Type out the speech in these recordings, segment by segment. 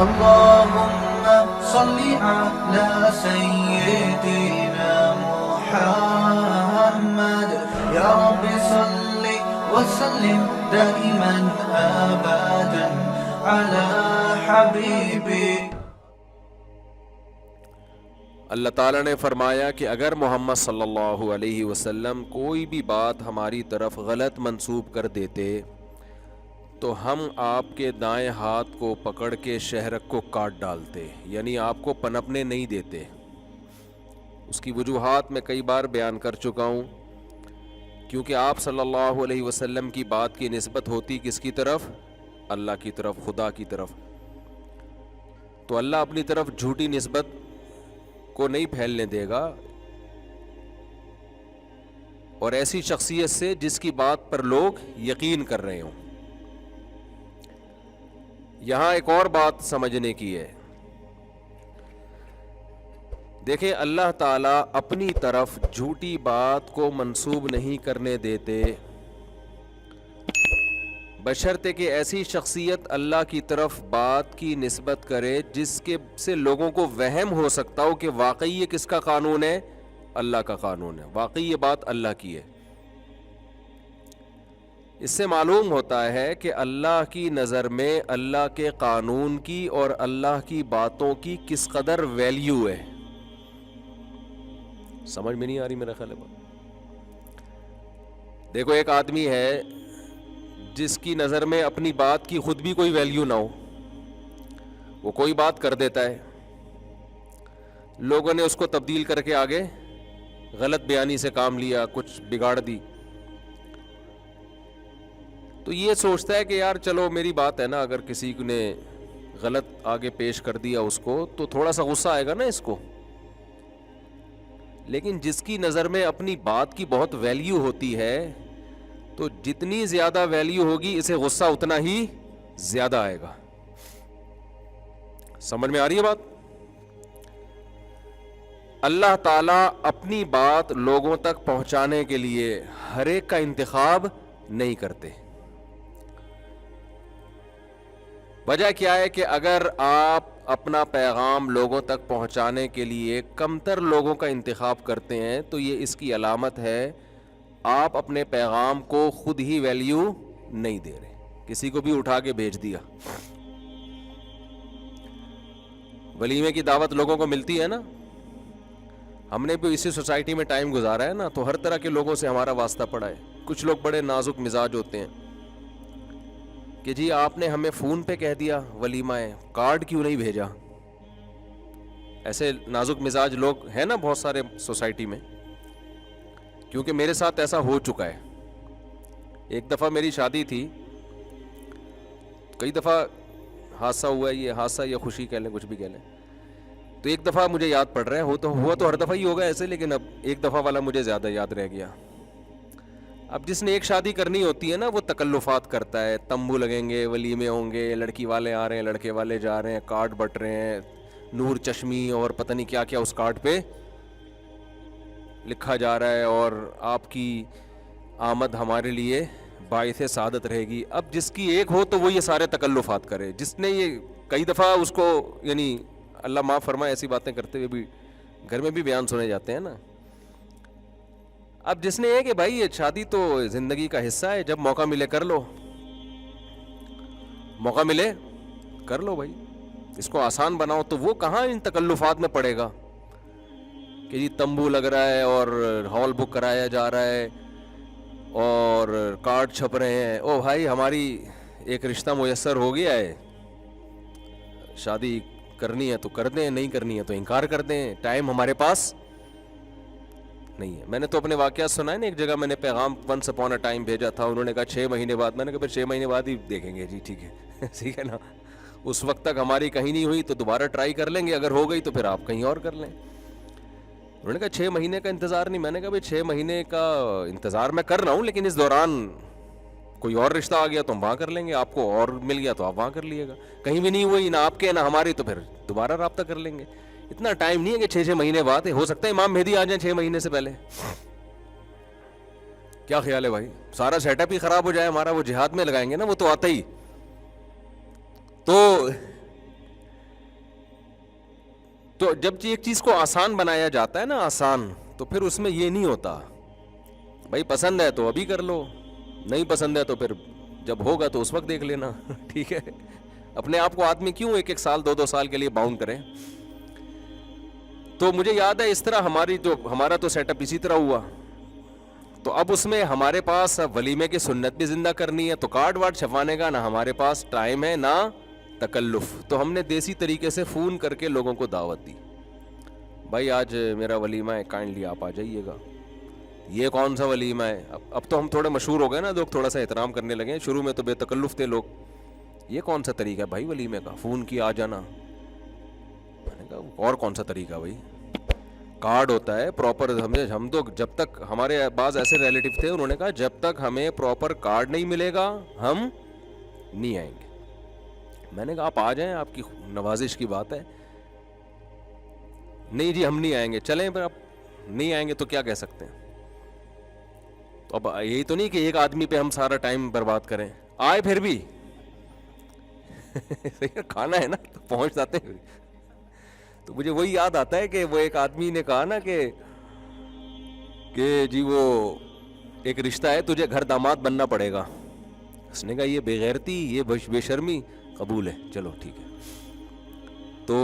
اللهم صل على سيدنا محمد يا رب صل وسلم دائما أبدا على حبيبك. اللہ تعالیٰ نے فرمایا کہ اگر محمد صلی اللہ علیہ وسلم کوئی بھی بات ہماری طرف غلط منسوب کر دیتے تو ہم آپ کے دائیں ہاتھ کو پکڑ کے شہرک کو کاٹ ڈالتے، یعنی آپ کو پنپنے نہیں دیتے. اس کی وجوہات میں کئی بار بیان کر چکا ہوں، کیونکہ آپ صلی اللہ علیہ وسلم کی بات کی نسبت ہوتی کس کی طرف؟ اللہ کی طرف، خدا کی طرف. تو اللہ اپنی طرف جھوٹی نسبت کو نہیں پھیلنے دے گا، اور ایسی شخصیت سے جس کی بات پر لوگ یقین کر رہے ہوں. یہاں ایک اور بات سمجھنے کی ہے. دیکھیں، اللہ تعالیٰ اپنی طرف جھوٹی بات کو منسوب نہیں کرنے دیتے، بشرطے کہ ایسی شخصیت اللہ کی طرف بات کی نسبت کرے جس کے سے لوگوں کو وہم ہو سکتا ہو کہ واقعی یہ کس کا قانون ہے؟ اللہ کا قانون ہے، واقعی یہ بات اللہ کی ہے. اس سے معلوم ہوتا ہے کہ اللہ کی نظر میں اللہ کے قانون کی اور اللہ کی باتوں کی کس قدر ویلیو ہے. سمجھ میں نہیں آ رہی میرا خیال ہے بات. دیکھو، ایک آدمی ہے جس کی نظر میں اپنی بات کی خود بھی کوئی ویلیو نہ ہو، وہ کوئی بات کر دیتا ہے، لوگوں نے اس کو تبدیل کر کے آگے غلط بیانی سے کام لیا، کچھ بگاڑ دی، تو یہ سوچتا ہے کہ یار چلو میری بات ہے نا، اگر کسی نے غلط آگے پیش کر دیا اس کو تو تھوڑا سا غصہ آئے گا نا اس کو. لیکن جس کی نظر میں اپنی بات کی بہت ویلیو ہوتی ہے تو جتنی زیادہ ویلیو ہوگی اسے غصہ اتنا ہی زیادہ آئے گا. سمجھ میں آ رہی ہے بات؟ اللہ تعالیٰ اپنی بات لوگوں تک پہنچانے کے لیے ہر ایک کا انتخاب نہیں کرتے. وجہ کیا ہے کہ اگر آپ اپنا پیغام لوگوں تک پہنچانے کے لیے کمتر لوگوں کا انتخاب کرتے ہیں تو یہ اس کی علامت ہے آپ اپنے پیغام کو خود ہی ویلیو نہیں دے رہے. کسی کو بھی اٹھا کے بھیج دیا. ولیمے کی دعوت لوگوں کو ملتی ہے نا، ہم نے بھی اسی سوسائٹی میں ٹائم گزارا ہے نا، تو ہر طرح کے لوگوں سے ہمارا واسطہ پڑا ہے. کچھ لوگ بڑے نازک مزاج ہوتے ہیں کہ جی آپ نے ہمیں فون پہ کہہ دیا ولیمہ ہے، کارڈ کیوں نہیں بھیجا. ایسے نازک مزاج لوگ ہیں نا بہت سارے سوسائٹی میں، کیونکہ میرے ساتھ ایسا ہو چکا ہے. ایک دفعہ میری شادی تھی، کئی دفعہ حادثہ ہوا ہے، یہ حادثہ یا خوشی کہہ لیں، کچھ بھی کہہ لیں. تو ایک دفعہ مجھے یاد پڑ رہا ہے، ہوا تو ہر دفعہ ہی ہوگا ایسے، لیکن اب ایک دفعہ والا مجھے زیادہ یاد رہ گیا. اب جس نے ایک شادی کرنی ہوتی ہے نا وہ تکلفات کرتا ہے، تمبو لگیں گے، ولیمے ہوں گے، لڑکی والے آ رہے ہیں، لڑکے والے جا رہے ہیں، کارڈ بٹ رہے ہیں، نور چشمی اور پتہ نہیں کیا کیا اس کارڈ پہ لکھا جا رہا ہے، اور آپ کی آمد ہمارے لیے باعث سعادت رہے گی. اب جس کی ایک ہو تو وہ یہ سارے تکلفات کرے. جس نے یہ کئی دفعہ اس کو، یعنی اللہ معاف فرمائے ایسی باتیں کرتے ہوئے بھی گھر میں بھی بیان سنے جاتے ہیں نا. اب جس نے یہ کہ بھائی یہ شادی تو زندگی کا حصہ ہے، جب موقع ملے کر لو، موقع ملے کر لو بھائی، اس کو آسان بناؤ. تو وہ کہاں ان تکلفات میں پڑے گا کہ جی تمبو لگ رہا ہے اور ہال بک کرایا جا رہا ہے اور کارڈ چھپ رہے ہیں. او بھائی ہماری ایک رشتہ میسر ہو گیا ہے، شادی کرنی ہے تو کر دیں، نہیں کرنی ہے تو انکار کر دیں، ٹائم ہمارے پاس نہیں ہے. میں نے تو اپنے واقعات سنا ہے نا. ایک جگہ میں نے پیغام ونس اپون اے ٹائم بھیجا تھا، انہوں نے کہا 6 مہینے بعد. میں نے کہا پھر 6 مہینے بعد ہی دیکھیں گے. جی ٹھیک ہے ٹھیک ہے نا، اس وقت تک ہماری کہیں نہیں ہوئی تو دوبارہ ٹرائی کر لیں گے، اگر ہو گئی تو پھر آپ کہیں اور کر لیں. انہوں نے کہا 6 مہینے کا انتظار نہیں. میں نے کہا بھائی 6 مہینے کا انتظار میں کر رہا ہوں، لیکن اس دوران کوئی اور رشتہ آ گیا تو ہم وہاں کر لیں گے، آپ کو اور مل گیا تو آپ وہاں کر لیے گا. کہیں بھی نہیں ہوئی، نہ آپ کے نہ ہماری، تو پھر دوبارہ رابطہ کر لیں گے. اتنا ٹائم نہیں ہے کہ 6 مہینے بعد ہے. ہو سکتا ہے امام مہدی آ جائیں 6 مہینے سے پہلے. کیا خیال ہے بھائی؟ سارا سیٹ اپ ہی خراب ہو جائے ہمارا. وہ جہاد میں لگائیں گے نا، وہ تو آتا ہی. تو تو جب ایک چیز کو آسان بنایا جاتا ہے نا، آسان، تو پھر اس میں یہ نہیں ہوتا بھائی پسند ہے تو ابھی کر لو، نہیں پسند ہے تو پھر جب ہوگا تو اس وقت دیکھ لینا ٹھیک ہے. اپنے آپ کو آدمی کیوں ایک سال 2 سال کے لیے باؤنڈ کرے. تو مجھے یاد ہے اس طرح ہمارا تو سیٹ اپ اسی طرح ہوا. تو اب اس میں ہمارے پاس ولیمے کی سنت بھی زندہ کرنی ہے، تو کارڈ وارڈ چھپوانے کا نہ ہمارے پاس ٹائم ہے نہ تکلف. تو ہم نے دیسی طریقے سے فون کر کے لوگوں کو دعوت دی، بھائی آج میرا ولیمہ ہے، کائنڈلی آپ آ جائیے گا. یہ کون سا ولیمہ ہے؟ اب تو ہم تھوڑے مشہور ہو گئے نا، لوگ تھوڑا سا احترام کرنے لگے. شروع میں تو بے تکلف تھے لوگ، یہ کون سا طریقہ ہے بھائی ولیمے کا، فون کیا آ جانا. میں نے کہا اور کون سا طریقہ بھائی، کارڈ ہوتا ہے پراپر. ہم تو جب تک، ہمارے بعض ایسے ریلیٹو تھے انہوں نے کہا جب تک ہمیں پراپر کارڈ نہیں ملے گا ہم نہیں آئیں گے. میں نے کہا آپ آ جائیں، آپ کی نوازش کی بات ہے. نہیں جی ہم نہیں آئیں گے. چلیں پھر آپ نہیں آئیں گے تو کیا کہہ سکتے ہیں. تو اب یہی تو نہیں کہ ایک آدمی پہ ہم سارا ٹائم برباد کریں. آئے پھر بھی کھانا ہے نا تو پہنچ جاتے ہیں. تو مجھے وہی یاد آتا ہے کہ وہ ایک آدمی نے کہا نا کہ جی وہ ایک رشتہ ہے، تجھے گھر داماد بننا پڑے گا. اس نے کہا یہ بے غیرتی، یہ بے شرمی قبول ہے، چلو ٹھیک ہے. تو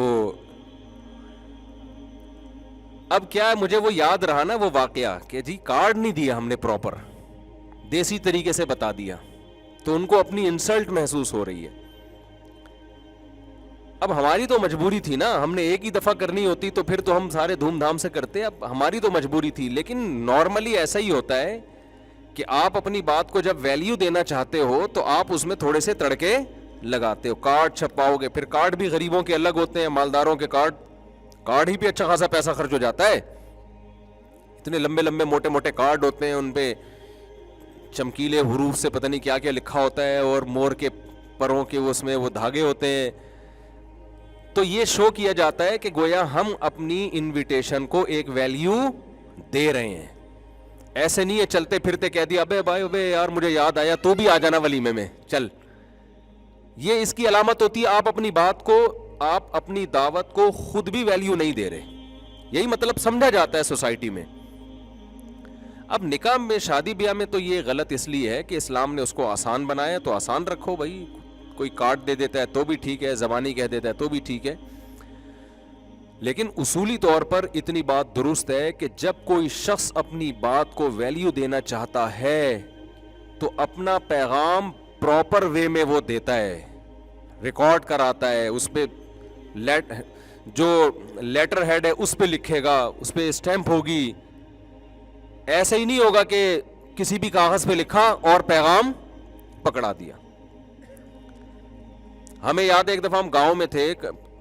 اب کیا مجھے وہ یاد رہا نا وہ واقعہ کہ جی کارڈ نہیں دیا ہم نے پراپر، دیسی طریقے سے بتا دیا، تو ان کو اپنی انسلٹ محسوس ہو رہی ہے. اب ہماری تو مجبوری تھی نا، ہم نے ایک ہی دفعہ کرنی ہوتی تو پھر تو ہم سارے دھوم دھام سے کرتے. اب ہماری تو مجبوری تھی. لیکن نارملی ایسا ہی ہوتا ہے کہ آپ اپنی بات کو جب ویلیو دینا چاہتے ہو تو آپ اس میں تھوڑے سے تڑکے لگاتے ہو. کارڈ چھپاؤ گے، پھر کارڈ بھی غریبوں کے الگ ہوتے ہیں، مالداروں کے کارڈ ہی پہ اچھا خاصا پیسہ خرچ ہو جاتا ہے. اتنے لمبے لمبے موٹے موٹے کارڈ ہوتے ہیں، ان پہ چمکیلے حروف سے پتہ نہیں کیا کیا لکھا ہوتا ہے، اور مور کے پروں کے اس میں وہ دھاگے ہوتے ہیں. تو یہ شو کیا جاتا ہے کہ گویا ہم اپنی انویٹیشن کو ایک ویلیو دے رہے ہیں. ایسے نہیں ہے چلتے پھرتے کہہ دیا ابے بھائی ابے یار مجھے یاد آیا تو بھی آ جانا ولیمے میں چل. یہ اس کی علامت ہوتی ہے آپ اپنی بات کو، آپ اپنی دعوت کو خود بھی ویلیو نہیں دے رہے. یہی مطلب سمجھا جاتا ہے سوسائٹی میں. اب نکاح میں، شادی بیاہ میں تو یہ غلط اس لیے ہے کہ اسلام نے اس کو آسان بنایا، تو آسان رکھو بھائی. کوئی کارڈ دے دیتا ہے تو بھی ٹھیک ہے، زبانی کہہ دیتا ہے تو بھی ٹھیک ہے. لیکن اصولی طور پر اتنی بات درست ہے کہ جب کوئی شخص اپنی بات کو ویلیو دینا چاہتا ہے تو اپنا پیغام پراپر وے میں وہ دیتا ہے، ریکارڈ کراتا ہے، اس پہ جو لیٹر ہیڈ ہے اس پہ لکھے گا، اس پہ اسٹیمپ ہوگی. ایسا ہی نہیں ہوگا کہ کسی بھی کاغذ پہ لکھا اور پیغام پکڑا دیا. ہمیں یاد ہے ایک دفعہ ہم گاؤں میں تھے،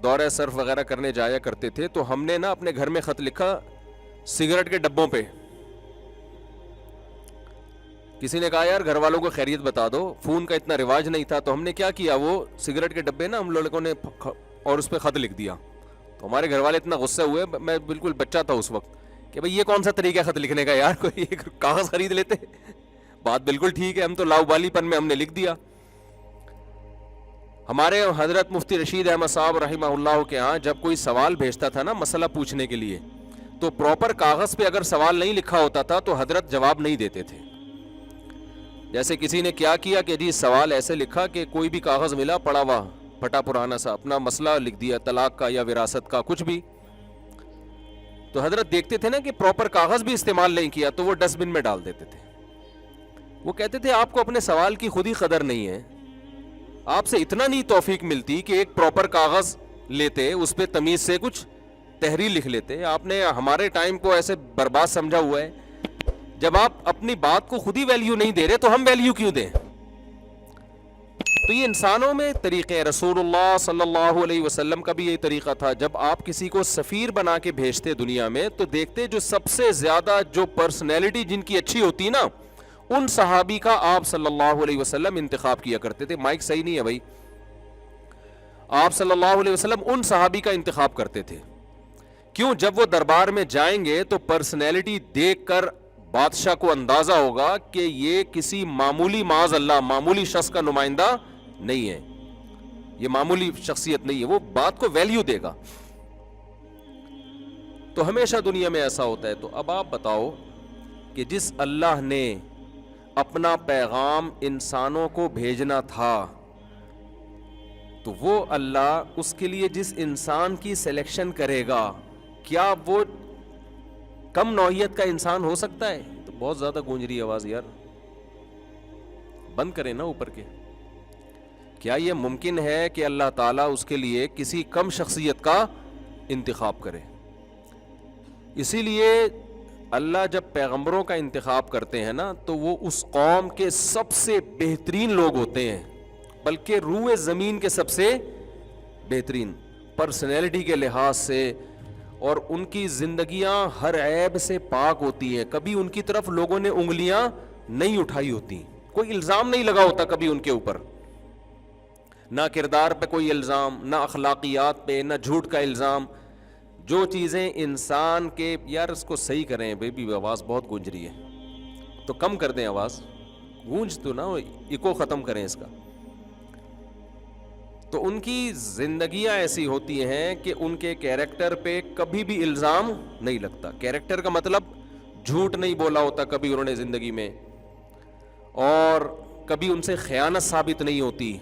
دورہ صرف وغیرہ کرنے جایا کرتے تھے، تو ہم نے نا اپنے گھر میں خط لکھا سگریٹ کے ڈبوں پہ. کسی نے کہا یار گھر والوں کو خیریت بتا دو. فون کا اتنا رواج نہیں تھا، تو ہم نے کیا کیا، وہ سگریٹ کے ڈبے نا ہم لوگوں نے اور اس پہ خط لکھ دیا. تو ہمارے گھر والے اتنا غصے ہوئے، میں بالکل بچہ تھا اس وقت، کہ بھئی یہ کون سا طریقہ خط لکھنے کا یار، کوئی ایک کاغذ خرید لیتے. بات بالکل ٹھیک ہے، ہم تو لاؤبالی پن میں ہم نے لکھ دیا. ہمارے حضرت مفتی رشید احمد صاحب رحمہ اللہ کے ہاں جب کوئی سوال بھیجتا تھا نا مسئلہ پوچھنے کے لیے، تو پراپر کاغذ پہ اگر سوال نہیں لکھا ہوتا تھا تو حضرت جواب نہیں دیتے تھے. جیسے کسی نے کیا کیا کہ جی سوال ایسے لکھا کہ کوئی بھی کاغذ ملا پڑا ہوا پھٹا پرانا سا، اپنا مسئلہ لکھ دیا، طلاق کا یا وراثت کا کچھ بھی. تو حضرت دیکھتے تھے نا کہ پراپر کاغذ بھی استعمال نہیں کیا تو وہ ڈسٹ بن میں ڈال دیتے تھے. وہ کہتے تھے آپ کو اپنے سوال کی خود ہی قدر نہیں ہے، آپ سے اتنا نہیں توفیق ملتی کہ ایک پراپر کاغذ لیتے، اس پہ تمیز سے کچھ تحریر لکھ لیتے. آپ نے ہمارے ٹائم کو ایسے برباد سمجھا ہوا ہے. جب آپ اپنی بات کو خود ہی ویلیو نہیں دے رہے تو ہم ویلیو کیوں دیں؟ تو یہ انسانوں میں طریقے، رسول اللہ صلی اللہ علیہ وسلم کا بھی یہی طریقہ تھا. جب آپ کسی کو سفیر بنا کے بھیجتے دنیا میں تو دیکھتے جو سب سے زیادہ جو پرسنالٹی جن کی اچھی ہوتی نا، ان صحابی کا آپ صلی اللہ علیہ وسلم انتخاب کیا کرتے تھے. مائک صحیح نہیں ہے بھائی. آپ صلی اللہ علیہ وسلم ان صحابی کا انتخاب کرتے تھے. کیوں؟ جب وہ دربار میں جائیں گے تو پرسنالٹی دیکھ کر بادشاہ کو اندازہ ہوگا کہ یہ کسی معمولی، معاذ اللہ معمولی شخص کا نمائندہ نہیں ہے، یہ معمولی شخصیت نہیں ہے، وہ بات کو ویلیو دے گا. تو ہمیشہ دنیا میں ایسا ہوتا ہے. تو اب آپ بتاؤ کہ جس اللہ نے اپنا پیغام انسانوں کو بھیجنا تھا, تو وہ اللہ اس کے لیے جس انسان کی سلیکشن کرے گا, کیا وہ کم نوعیت کا انسان ہو سکتا ہے؟ تو بہت زیادہ گونج رہی آواز یار, بند کریں نا اوپر کے. کیا یہ ممکن ہے کہ اللہ تعالیٰ اس کے لیے کسی کم شخصیت کا انتخاب کرے؟ اسی لیے اللہ جب پیغمبروں کا انتخاب کرتے ہیں نا, تو وہ اس قوم کے سب سے بہترین لوگ ہوتے ہیں, بلکہ روئے زمین کے سب سے بہترین, پرسنالٹی کے لحاظ سے, اور ان کی زندگیاں ہر عیب سے پاک ہوتی ہیں. کبھی ان کی طرف لوگوں نے انگلیاں نہیں اٹھائی ہوتی, کوئی الزام نہیں لگا ہوتا کبھی ان کے اوپر, نہ کردار پہ کوئی الزام, نہ اخلاقیات پہ, نہ جھوٹ کا الزام. جو چیزیں انسان کے, یار اس کو صحیح کریں بیبی, آواز بہت گونج رہی ہے, تو کم کر دیں آواز, گونج تو نہ, ایکو ختم کریں اس کا. تو ان کی زندگیاں ایسی ہوتی ہیں کہ ان کے کیریکٹر پہ کبھی بھی الزام نہیں لگتا. کیریکٹر کا مطلب جھوٹ نہیں بولا ہوتا کبھی انہوں نے زندگی میں, اور کبھی ان سے خیانت ثابت نہیں ہوتی,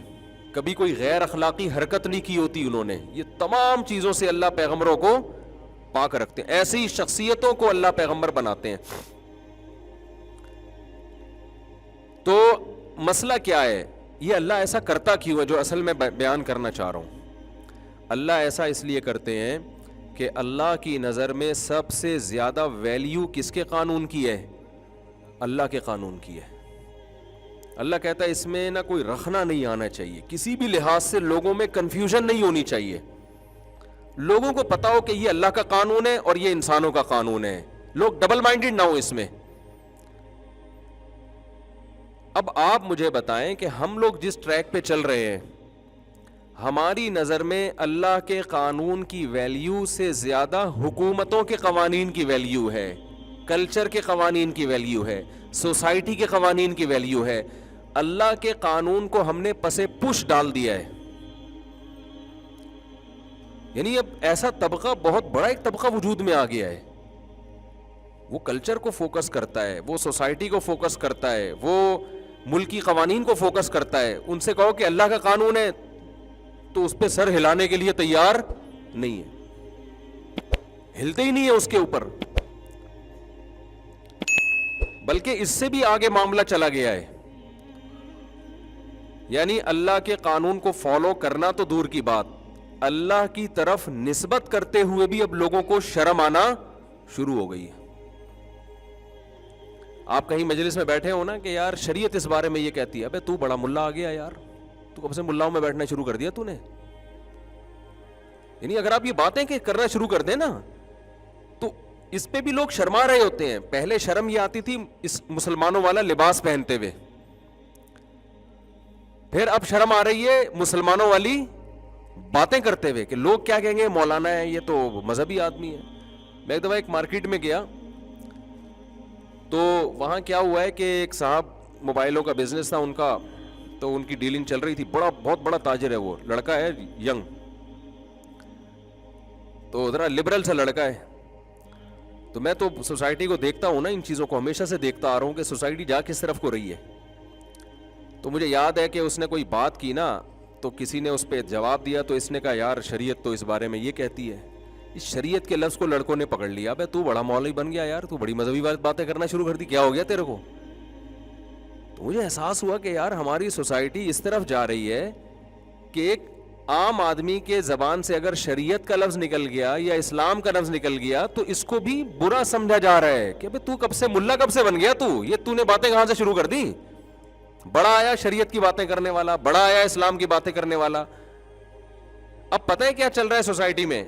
کبھی کوئی غیر اخلاقی حرکت نہیں کی ہوتی انہوں نے. یہ تمام چیزوں سے اللہ پیغمبروں کو پاک رکھتے ہیں, ایسی شخصیتوں کو اللہ پیغمبر بناتے ہیں. تو مسئلہ کیا ہے, یہ اللہ ایسا کرتا کیوں ہے, جو اصل میں بیان کرنا چاہ رہا ہوں. اللہ ایسا اس لیے کرتے ہیں کہ اللہ کی نظر میں سب سے زیادہ ویلیو کس کے قانون کی ہے؟ اللہ کے قانون کی ہے. اللہ کہتا ہے اس میں نہ کوئی رخنا نہیں آنا چاہیے, کسی بھی لحاظ سے لوگوں میں کنفیوژن نہیں ہونی چاہیے. لوگوں کو پتا ہو کہ یہ اللہ کا قانون ہے اور یہ انسانوں کا قانون ہے, لوگ ڈبل مائنڈڈ نہ ہو اس میں. اب آپ مجھے بتائیں کہ ہم لوگ جس ٹریک پہ چل رہے ہیں, ہماری نظر میں اللہ کے قانون کی ویلیو سے زیادہ حکومتوں کے قوانین کی ویلیو ہے, کلچر کے قوانین کی ویلیو ہے, سوسائٹی کے قوانین کی ویلیو ہے. اللہ کے قانون کو ہم نے پسے پش ڈال دیا ہے. یعنی اب ایسا طبقہ, بہت بڑا ایک طبقہ وجود میں آ گیا ہے, وہ کلچر کو فوکس کرتا ہے, وہ سوسائٹی کو فوکس کرتا ہے, وہ ملکی قوانین کو فوکس کرتا ہے. ان سے کہو کہ اللہ کا قانون ہے تو اس پہ سر ہلانے کے لیے تیار نہیں ہے, ہلتے ہی نہیں ہے اس کے اوپر. بلکہ اس سے بھی آگے معاملہ چلا گیا ہے. یعنی اللہ کے قانون کو فالو کرنا تو دور کی بات, اللہ کی طرف نسبت کرتے ہوئے بھی اب لوگوں کو شرم آنا شروع ہو گئی ہے. آپ کہیں مجلس میں بیٹھے ہو نا کہ یار شریعت اس بارے میں یہ کہتی ہے, ابے تو بڑا ملا آ گیا یار, تو کب سے ملاؤں میں بیٹھنا شروع کر دیا تو نے. یعنی اگر آپ یہ باتیں کہ کرنا شروع کر دیں نا, تو اس پہ بھی لوگ شرما رہے ہوتے ہیں. پہلے شرم یہ آتی تھی اس مسلمانوں والا لباس پہنتے ہوئے, پھر اب شرم آ رہی ہے مسلمانوں والی باتیں کرتے ہوئے کہ لوگ کیا کہیں گے, مولانا ہے یہ تو مذہبی آدمی ہے. میں ایک دفعہ ایک مارکیٹ میں گیا تو وہاں کیا ہوا ہے کہ ایک صاحب موبائلوں کا بزنس تھا ان کا, تو ان کی ڈیلنگ چل رہی تھی. بہت بڑا تاجر ہے, وہ لڑکا ہے ینگ, تو ذرا لبرل سا لڑکا ہے. تو میں تو سوسائٹی کو دیکھتا ہوں نا, ان چیزوں کو ہمیشہ سے دیکھتا آ رہا ہوں کہ سوسائٹی جا کس طرف کو رہی ہے. تو مجھے یاد ہے کہ اس نے کوئی بات کی نا, تو کسی نے اس پہ جواب دیا, تو اس نے کہا یار شریعت تو اس بارے میں یہ کہتی ہے. اس شریعت کے لفظ کو لڑکوں نے پکڑ لیا, بھائی تو بڑا مولوی بن گیا یار, تو بڑی مذہبی باتیں کرنا شروع کر دی, کیا ہو گیا تیرے کو. تو مجھے احساس ہوا کہ یار ہماری سوسائٹی اس طرف جا رہی ہے کہ ایک عام آدمی کے زبان سے اگر شریعت کا لفظ نکل گیا یا اسلام کا لفظ نکل گیا تو اس کو بھی برا سمجھا جا رہا ہے کہ تو کب سے ملا کب سے بن گیا, تو نے باتیں کہاں سے شروع کر دی. بڑا آیا شریعت کی باتیں کرنے والا, بڑا آیا اسلام کی باتیں کرنے والا. اب پتہ ہے کیا چل رہا ہے سوسائٹی میں,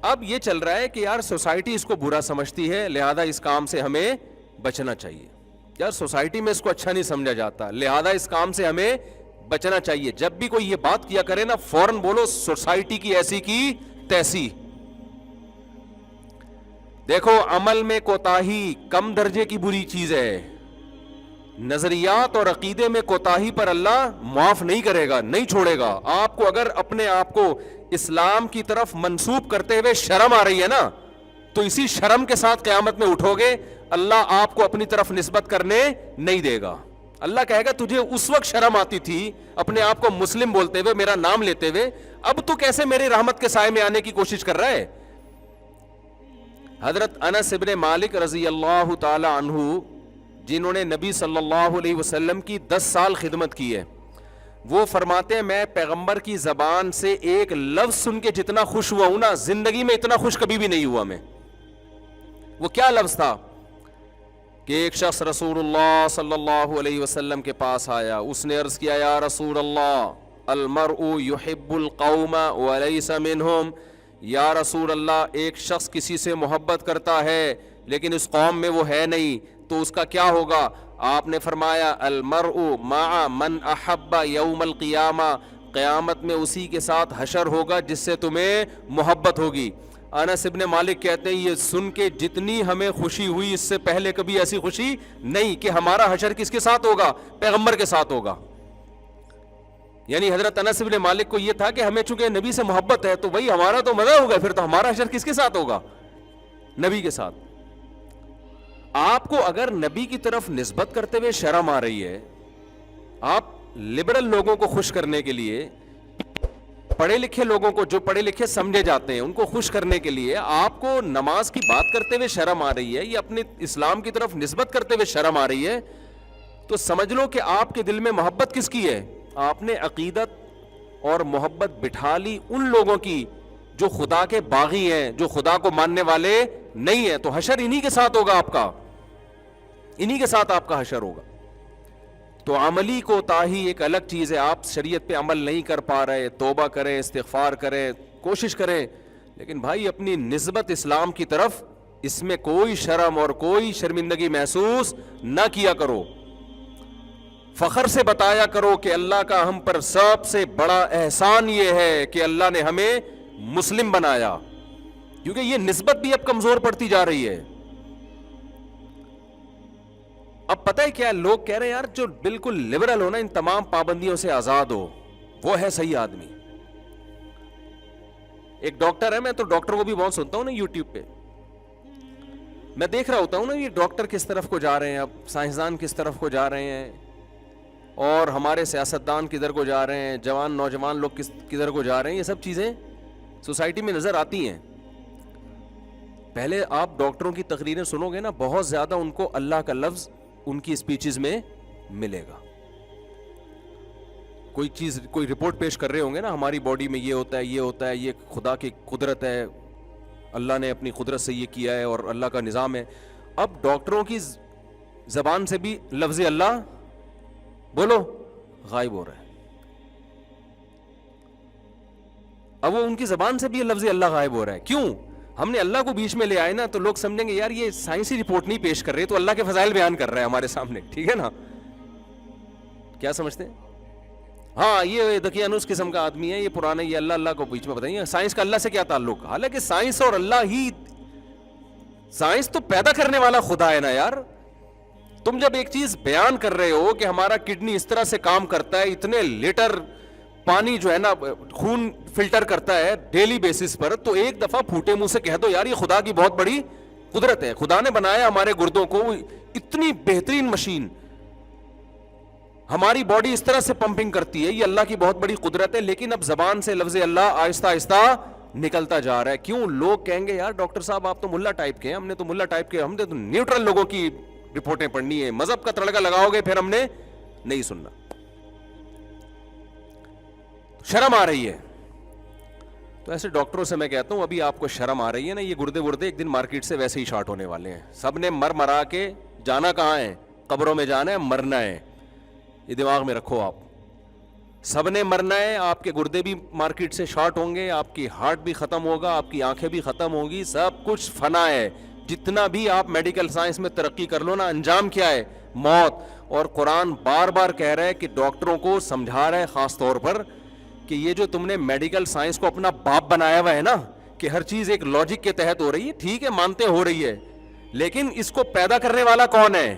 اب یہ چل رہا ہے کہ یار سوسائٹی اس کو برا سمجھتی ہے, لہذا اس کام سے ہمیں بچنا چاہیے. یار سوسائٹی میں اس کو اچھا نہیں سمجھا جاتا, لہذا اس کام سے ہمیں بچنا چاہیے. جب بھی کوئی یہ بات کیا کرے نا, فوراً بولو سوسائٹی کی ایسی کی تیسی. دیکھو عمل میں کوتاہی کم درجے کی بری چیز ہے, نظریات اور عقیدے میں کوتاہی پر اللہ معاف نہیں کرے گا, نہیں چھوڑے گا. آپ کو اگر اپنے آپ کو اسلام کی طرف منسوب کرتے ہوئے شرم آ رہی ہے نا, تو اسی شرم کے ساتھ قیامت میں اٹھو گے, اللہ آپ کو اپنی طرف نسبت کرنے نہیں دے گا. اللہ کہے گا تجھے اس وقت شرم آتی تھی اپنے آپ کو مسلم بولتے ہوئے, میرا نام لیتے ہوئے, اب تو کیسے میری رحمت کے سائے میں آنے کی کوشش کر رہا ہے. حضرت انس ابن مالک رضی اللہ تعالی عنہ, جنہوں نے نبی صلی اللہ علیہ وسلم کی 10 سال خدمت کی ہے, وہ فرماتے ہیں میں پیغمبر کی زبان سے ایک لفظ سن کے جتنا خوش ہوا ہوں نا, زندگی میں اتنا خوش کبھی بھی نہیں ہوا میں. وہ کیا لفظ تھا کہ ایک شخص رسول اللہ صلی اللہ علیہ وسلم کے پاس آیا, اس نے عرض کیا یا رسول اللہ المرء يحب القوم وليس منهم, یا رسول اللہ ایک شخص کسی سے محبت کرتا ہے لیکن اس قوم میں وہ ہے نہیں, تو اس کا کیا ہوگا؟ آپ نے فرمایا المرء مع من احب یوم القیامہ, قیامت میں اسی کے ساتھ حشر ہوگا جس سے تمہیں محبت ہوگی. انس ابن مالک کہتے ہیں یہ سن کے جتنی ہمیں خوشی ہوئی اس سے پہلے کبھی ایسی خوشی نہیں کہ ہمارا حشر کس کے ساتھ ہوگا؟ پیغمبر کے ساتھ ہوگا. یعنی حضرت انس ابن مالک کو یہ تھا کہ ہمیں چونکہ نبی سے محبت ہے تو وہی ہمارا تو مزہ ہوگا, پھر تو ہمارا حشر کس کے ساتھ ہوگا؟ نبی کے ساتھ. آپ کو اگر نبی کی طرف نسبت کرتے ہوئے شرم آ رہی ہے, آپ لبرل لوگوں کو خوش کرنے کے لیے, پڑھے لکھے لوگوں کو جو پڑھے لکھے سمجھے جاتے ہیں ان کو خوش کرنے کے لیے آپ کو نماز کی بات کرتے ہوئے شرم آ رہی ہے, یا اپنے اسلام کی طرف نسبت کرتے ہوئے شرم آ رہی ہے, تو سمجھ لو کہ آپ کے دل میں محبت کس کی ہے؟ آپ نے عقیدت اور محبت بٹھا لی ان لوگوں کی جو خدا کے باغی ہیں, جو خدا کو ماننے والے نہیں ہیں. تو حشر انہی کے ساتھ ہوگا آپ کا, انہی کے ساتھ آپ کا حشر ہوگا. تو عملی کوتاہی ایک الگ چیز ہے, آپ شریعت پہ عمل نہیں کر پا رہے, توبہ کریں, استغفار کریں, کوشش کریں, لیکن بھائی اپنی نسبت اسلام کی طرف اس میں کوئی شرم اور کوئی شرمندگی محسوس نہ کیا کرو. فخر سے بتایا کرو کہ اللہ کا ہم پر سب سے بڑا احسان یہ ہے کہ اللہ نے ہمیں مسلم بنایا, کیونکہ یہ نسبت بھی اب کمزور پڑتی جا رہی ہے. اب پتہ ہے کیا, لوگ کہہ رہے ہیں یار جو بالکل لبرل ہو نا, ان تمام پابندیوں سے آزاد ہو, وہ ہے صحیح آدمی. ایک ڈاکٹر ہے, میں تو ڈاکٹر کو بھی بہت سنتا ہوں نا یوٹیوب پہ, میں دیکھ رہا ہوتا ہوں نا یہ ڈاکٹر کس طرف کو جا رہے ہیں, اب سائنسدان کس طرف کو جا رہے ہیں, اور ہمارے سیاستدان کدھر کو جا رہے ہیں, جوان نوجوان لوگ کدھر کو جا رہے ہیں. یہ سب چیزیں سوسائٹی میں نظر آتی ہیں. پہلے آپ ڈاکٹروں کی تقریریں سنو گے نا, بہت زیادہ ان کو اللہ کا لفظ ان کی اسپیچز میں ملے گا. کوئی چیز, کوئی رپورٹ پیش کر رہے ہوں گے نا, ہماری باڈی میں یہ ہوتا ہے, یہ ہوتا ہے, یہ خدا کی قدرت ہے, اللہ نے اپنی قدرت سے یہ کیا ہے اور اللہ کا نظام ہے. اب ڈاکٹروں کی زبان سے بھی لفظ اللہ بولو غائب ہو رہا ہے. اب وہ ان کی زبان سے بھی لفظ اللہ غائب ہو رہا ہے. کیوں؟ ہم نے اللہ کو بیچ میں لے آئے نا, تو لوگ سمجھیں گے یار یہ سائنسی رپورٹ نہیں پیش کر رہے, تو اللہ کے فضائل بیان کر رہا ہے ہمارے سامنے, ٹھیک ہے نا. کیا سمجھتے ہیں؟ ہاں یہ دقیانوس قسم کا آدمی ہے, یہ پرانا, یہ اللہ کو بیچ میں بتائیے, سائنس کا اللہ سے کیا تعلق؟ حالانکہ سائنس اور اللہ ہی, سائنس تو پیدا کرنے والا خدا ہے نا یار. تم جب ایک چیز بیان کر رہے ہو کہ ہمارا کڈنی اس طرح سے کام کرتا ہے, اتنے لیٹر پانی جو ہے نا خون فلٹر کرتا ہے ڈیلی بیسس پر, تو ایک دفعہ پھوٹے منہ سے کہہ دو یار یہ خدا کی بہت بڑی قدرت ہے. خدا نے بنایا ہمارے گردوں کو, اتنی بہترین مشین, ہماری باڈی اس طرح سے پمپنگ کرتی ہے, یہ اللہ کی بہت بڑی قدرت ہے. لیکن اب زبان سے لفظ اللہ آہستہ آہستہ نکلتا جا رہا ہے. کیوں؟ لوگ کہیں گے یار ڈاکٹر صاحب آپ تو ملا ٹائپ کے ہیں, ہم نے تو ملا ٹائپ کے, ہم نے تو نیوٹرل لوگوں کی رپورٹیں پڑھنی ہے, مذہب کا تڑکا لگاؤ گے پھر ہم نے نہیں سننا. شرم آ رہی ہے. تو ایسے ڈاکٹروں سے میں کہتا ہوں ابھی آپ کو شرم آ رہی ہے نا, یہ گردے وردے ایک دن مارکیٹ سے ویسے ہی شارٹ ہونے والے ہیں. سب نے مرا کے جانا کہاں ہے؟ قبروں میں جانا ہے, مرنا ہے. یہ دماغ میں رکھو آپ, سب نے مرنا ہے. آپ کے گردے بھی مارکیٹ سے شارٹ ہوں گے, آپ کی ہارٹ بھی ختم ہوگا, آپ کی آنکھیں بھی ختم ہوگی, سب کچھ فنا ہے. جتنا بھی آپ میڈیکل سائنس میں ترقی کر لو نا, انجام کیا ہے؟ موت. اور قرآن بار بار کہہ رہا ہے کہ ڈاکٹروں کو سمجھا رہا ہے خاص طور پر کہ یہ جو تم نے میڈیکل سائنس کو اپنا باپ بنایا ہوا ہے نا, کہ ہر چیز ایک لاجک کے تحت ہو رہی ہے, ٹھیک ہے مانتے ہو رہی ہے, لیکن اس کو پیدا کرنے والا کون ہے؟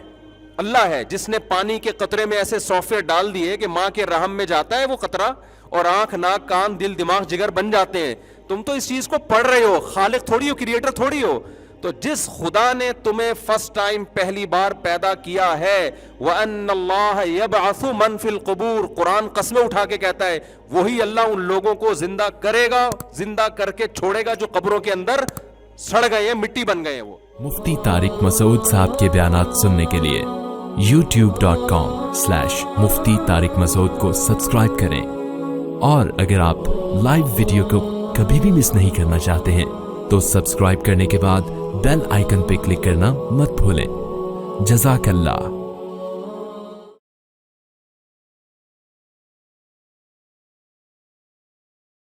اللہ ہے, جس نے پانی کے قطرے میں ایسے سافٹ ویئر ڈال دیے کہ ماں کے رحم میں جاتا ہے وہ قطرہ, اور آنکھ, ناک, کان, دل, دماغ, جگر بن جاتے ہیں. تم تو اس چیز کو پڑھ رہے ہو, خالق تھوڑی ہو, کریٹر تھوڑی ہو. تو جس خدا نے تمہیں فرسٹ ٹائم پہلی بار پیدا کیا ہے وَأَنَّ اللَّهَ يَبْعَثُ مَن فِي الْقُبُورِ، قرآن قسمیں اٹھا کے کہتا ہے وہی اللہ ان لوگوں کو زندہ کرے گا، زندہ کر کے چھوڑے گا جو قبروں کے اندر سڑ گئے ہیں، مٹی بن گئے ہیں. وہ مفتی طارق مسعود صاحب کے بیانات سننے کے لیے youtube.com/مفتی طارق مسعود کو سبسکرائب کریں، اور اگر آپ لائیو ویڈیو کو کبھی بھی مس نہیں کرنا چاہتے ہیں تو سبسکرائب کرنے کے بعد بیل آئیکن پہ کلک کرنا مت بھولیں. جزاک اللہ.